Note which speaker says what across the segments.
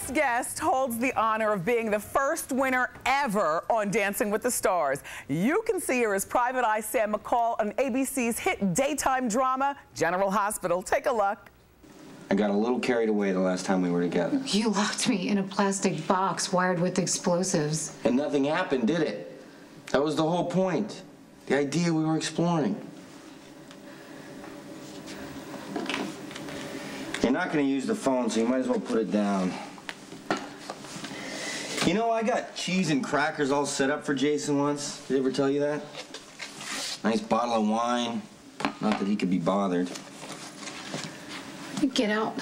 Speaker 1: next guest holds the honor of being the first winner ever on Dancing with the Stars. You can see her as Private Eye Sam McCall on ABC's hit daytime drama, General Hospital. Take a look.
Speaker 2: I got a little carried away the last time we were together.
Speaker 3: You locked me in a plastic box wired with explosives.
Speaker 2: And nothing happened, did it? That was the whole point. The idea we were exploring. You're not going to use the phone, so you might as well put it down. You know, I got cheese and crackers all set up for Jason once. Did I ever tell you that? Nice bottle of wine. Not that he could be bothered.
Speaker 3: Get out.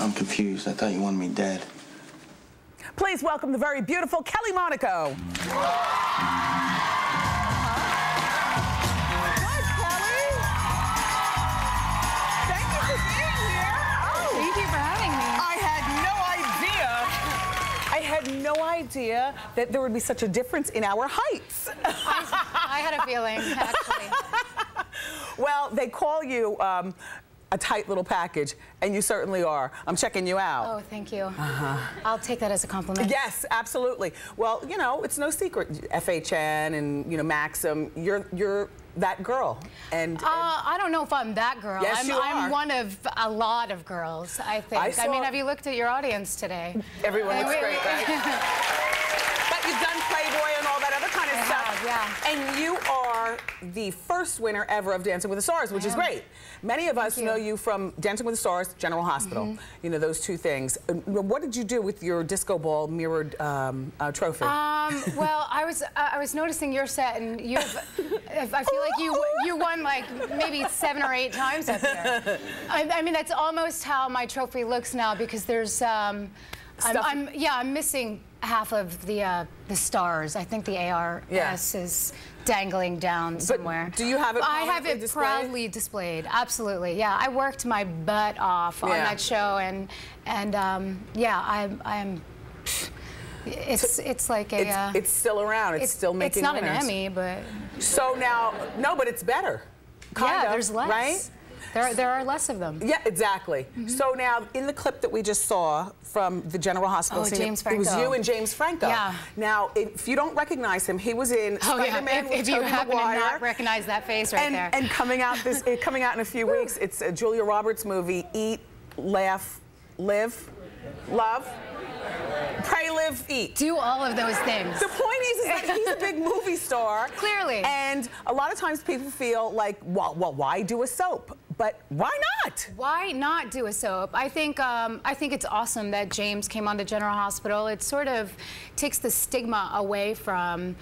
Speaker 2: I'm confused. I thought you wanted me dead.
Speaker 1: Please welcome the very beautiful Kelly Monaco. No idea that there would be such a difference in our heights.
Speaker 4: I had a feeling, actually.
Speaker 1: Well, they call you a tight little package, and you certainly are. I'm checking you out.
Speaker 4: Oh, thank you. I'll take that as a compliment.
Speaker 1: Yes, absolutely. Well, you know, it's no secret. FHN and, you know, Maxim, you're that girl. And
Speaker 4: I don't know if I'm that girl.
Speaker 1: Yes, you are.
Speaker 4: I'm one of a lot of girls, I think. I mean, have you looked at your audience today?
Speaker 1: Everyone looks great, right? But you've done Playboy and all that other kind of stuff.
Speaker 4: Yeah.
Speaker 1: And you are the first winner ever of Dancing with the Stars, which is great. Many of us know you from Dancing with the Stars, General Hospital. You know, those two things. What did you do with your disco ball mirrored trophy?
Speaker 4: Well, I was noticing your set, and I feel like you won like maybe 7 or 8 times up there. I mean, that's almost how my trophy looks now, because there's I'm missing half of the stars. I think the ARS is dangling down somewhere.
Speaker 1: But do you have it
Speaker 4: I have it
Speaker 1: displayed?
Speaker 4: proudly displayed. Absolutely, yeah. I worked my butt off on that show, and yeah, I'm. It's like a.
Speaker 1: It's still around. It's still making.
Speaker 4: It's not
Speaker 1: winners.
Speaker 4: an Emmy, but.
Speaker 1: So now, no, but it's better. Kind of,
Speaker 4: there's less.
Speaker 1: Right?
Speaker 4: There are less of them.
Speaker 1: Yeah, exactly. So now, in the clip that we just saw from the General Hospital scene,
Speaker 4: James Franco.
Speaker 1: it was you and James Franco.
Speaker 4: Yeah.
Speaker 1: Now, if you don't recognize him, he was in Spider-Man with
Speaker 4: If you
Speaker 1: Tobey
Speaker 4: happen
Speaker 1: Maguire.
Speaker 4: to not recognize that face right there.
Speaker 1: And coming out in a few weeks, it's a Julia Roberts movie, Eat, Laugh, Live, Love. Pray, live, eat.
Speaker 4: Do all of those things.
Speaker 1: The point is that he's a big movie star.
Speaker 4: Clearly.
Speaker 1: And a lot of times people feel like, well, why do a soap? But why not?
Speaker 4: Why not do a soap? I think it's awesome that James came on to General Hospital. It sort of takes the stigma away from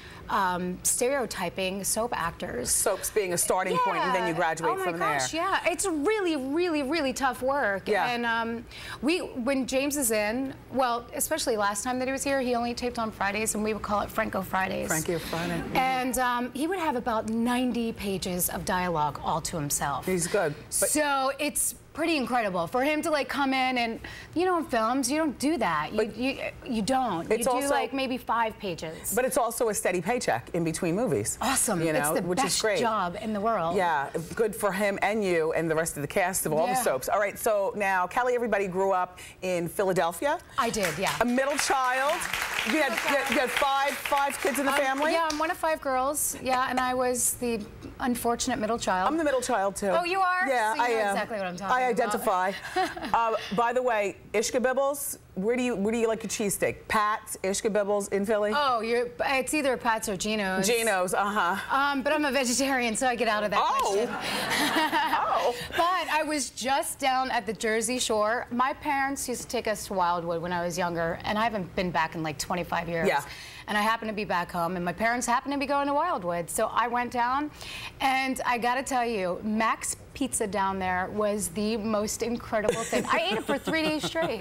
Speaker 4: stereotyping soap actors.
Speaker 1: Soaps being a starting point, and then you graduate from there.
Speaker 4: Oh my gosh, yeah. It's really, really, really tough work.
Speaker 1: Yeah.
Speaker 4: And when James is in, well, especially last time that he was here, he only taped on Fridays, and we would call it Franco Fridays.
Speaker 1: Franco Friday.
Speaker 4: And he would have about 90 pages of dialogue all to himself.
Speaker 1: He's good.
Speaker 4: So it's pretty incredible for him to like come in, and you know, in films you don't do that. You don't. You do like maybe 5 pages.
Speaker 1: But it's also a steady paycheck in between movies.
Speaker 4: Awesome.
Speaker 1: You know,
Speaker 4: it's the
Speaker 1: which
Speaker 4: best
Speaker 1: is great.
Speaker 4: job in the world.
Speaker 1: Yeah, good for him and you and the rest of the cast of all the soaps. All right, so now Kelly, everybody grew up in Philadelphia.
Speaker 4: I did, yeah.
Speaker 1: A middle child. You had five kids in the family?
Speaker 4: Yeah, I'm one of 5 girls. Yeah, and I was the unfortunate middle child.
Speaker 1: I'm the middle child too.
Speaker 4: Oh, you are?
Speaker 1: Yeah,
Speaker 4: so you
Speaker 1: I
Speaker 4: know
Speaker 1: am.
Speaker 4: exactly what I'm talking about.
Speaker 1: I identify. By the way, Ishkabibbles, where do you like your cheesesteak? Pat's, Ishkabibbles in Philly?
Speaker 4: Oh, it's either Pat's or Geno's.
Speaker 1: Geno's,
Speaker 4: but I'm a vegetarian, so I get out of that question. But I was just down at the Jersey Shore. My parents used to take us to Wildwood when I was younger, and I haven't been back in like 25 years.
Speaker 1: Yeah.
Speaker 4: And I happened to be back home, and my parents happened to be going to Wildwood. So I went down, and I gotta tell you, Mac's Pizza down there was the most incredible thing. I ate it for 3 days straight.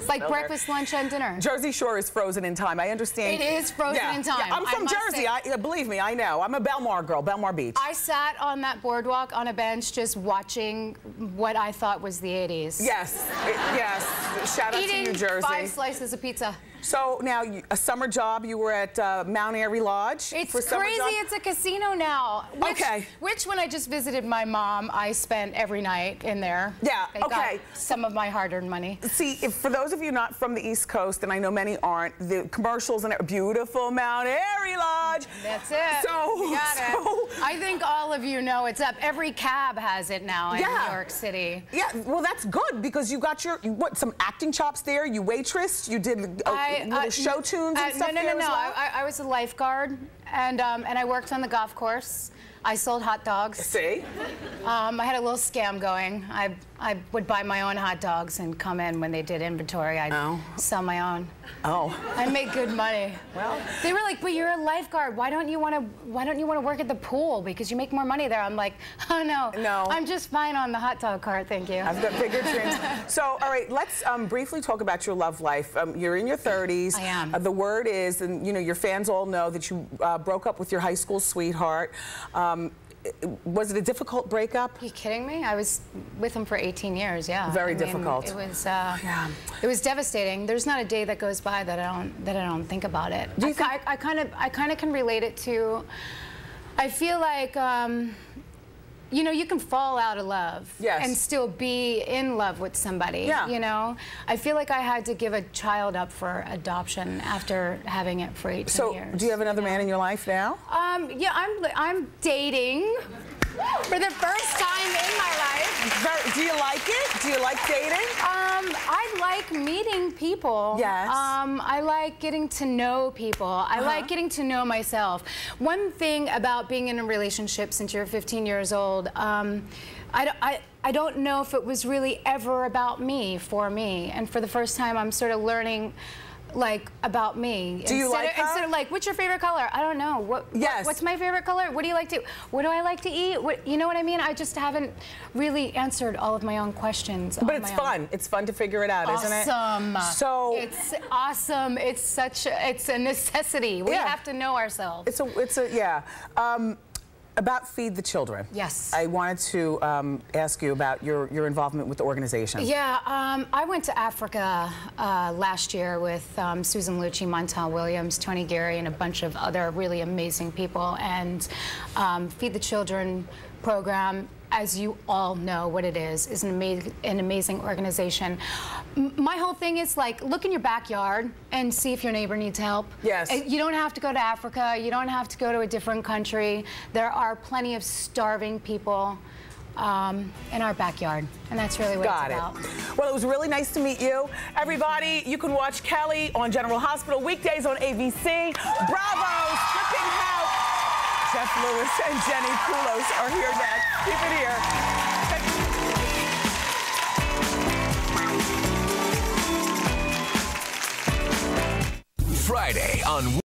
Speaker 4: Like breakfast, lunch, and dinner.
Speaker 1: Jersey Shore is frozen in time. I understand.
Speaker 4: It is frozen in time.
Speaker 1: Yeah, I'm from Jersey. Believe me, I know. I'm a Belmar girl, Belmar Beach.
Speaker 4: I sat on that boardwalk on a bench just watching what I thought was the 80s.
Speaker 1: Yes, yes. Shout out to you, Jersey.
Speaker 4: Eating 5 slices of pizza.
Speaker 1: So now, a summer job, you were at Mount Airy Lodge.
Speaker 4: It's
Speaker 1: for summer
Speaker 4: crazy,
Speaker 1: job?
Speaker 4: it's a casino now. Which when I just visited my mom, I spent every night in there.
Speaker 1: Yeah,
Speaker 4: They got some of my hard-earned money.
Speaker 1: See, for those of you not from the East Coast, and I know many aren't, the commercials and beautiful Mount Airy Lodge.
Speaker 4: That's it.
Speaker 1: So,
Speaker 4: you got it. I think all of you know it's up. Every cab has it now in New York City.
Speaker 1: Yeah, well, that's good because you got some acting chops there. You waitressed. You did little show tunes and stuff there as well?
Speaker 4: I was a lifeguard, and I worked on the golf course. I sold hot dogs.
Speaker 1: See?
Speaker 4: I had a little scam going. I would buy my own hot dogs and come in when they did inventory. I'd sell my own.
Speaker 1: Oh.
Speaker 4: I made good money. Well, they were like, "But you're a lifeguard. Why don't you want to work at the pool because you make more money there?" I'm like, "Oh no, I'm just fine on the hot dog cart, thank you."
Speaker 1: I've got bigger dreams. So, all right, let's briefly talk about your love life. You're in your 30s.
Speaker 4: I am.
Speaker 1: The word is, and you know, your fans all know that you broke up with your high school sweetheart. Was it a difficult breakup?
Speaker 4: Are you kidding me? I was with him for 18 years, yeah.
Speaker 1: Very difficult.
Speaker 4: It was, it was devastating. There's not a day that goes by that I don't think about it. I kind of can relate it to, I feel like, you know, you can fall out of love and still be in love with somebody, you know? I feel like I had to give a child up for adoption after having it for 18 years.
Speaker 1: So, do you have another man in your life now?
Speaker 4: Yeah, I'm dating for the first time in my life.
Speaker 1: Do you like it? Do you like dating?
Speaker 4: I like meeting people.
Speaker 1: Yes.
Speaker 4: I like getting to know people. I like getting to know myself. One thing about being in a relationship since you're 15 years old, I don't know if it was really ever about me, for me. And for the first time, I'm sort of learning like about me.
Speaker 1: Do you like her?
Speaker 4: Instead of like, what's your favorite color? I don't know. What's my favorite color? What do you like to? What do I like to eat? You know what I mean? I just haven't really answered all of my own questions.
Speaker 1: But it's fun. It's fun to figure it out, isn't it?
Speaker 4: Awesome.
Speaker 1: So
Speaker 4: it's awesome. It's a necessity. We have to know ourselves.
Speaker 1: About Feed the Children.
Speaker 4: Yes.
Speaker 1: I wanted to ask you about your involvement with the organization.
Speaker 4: Yeah, I went to Africa last year with Susan Lucci, Montel Williams, Tony Geary, and a bunch of other really amazing people. And Feed the Children program, as you all know what it is an amazing organization. My whole thing is like, look in your backyard and see if your neighbor needs help.
Speaker 1: Yes.
Speaker 4: You don't have to go to Africa. You don't have to go to a different country. There are plenty of starving people in our backyard, and that's really what it's about.
Speaker 1: Well, it was really nice to meet you. Everybody, you can watch Kelly on General Hospital weekdays on ABC. Bravo, Stripping House. Jeff Lewis and Jenny Kulos are here next. Keep it here.
Speaker 5: Friday on